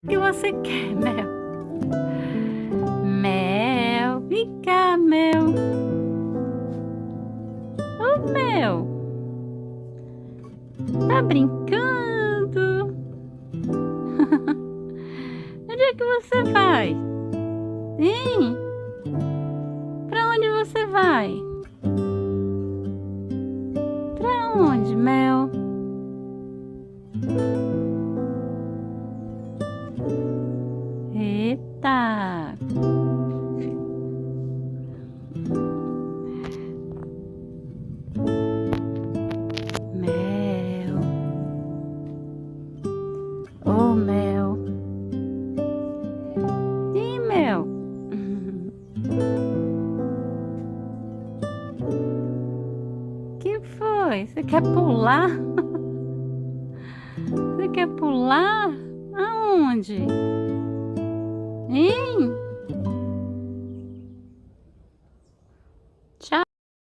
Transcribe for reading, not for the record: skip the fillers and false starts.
O que você quer, Mel? Mel, vem cá, Mel. Ô, Mel, tá brincando? Onde é que você vai? Hein? Pra onde você vai? Pra onde, Mel? Eita! Mel. Ô, Mel. Ih, Mel. Que foi? Você quer pular? Você quer pular? Aonde?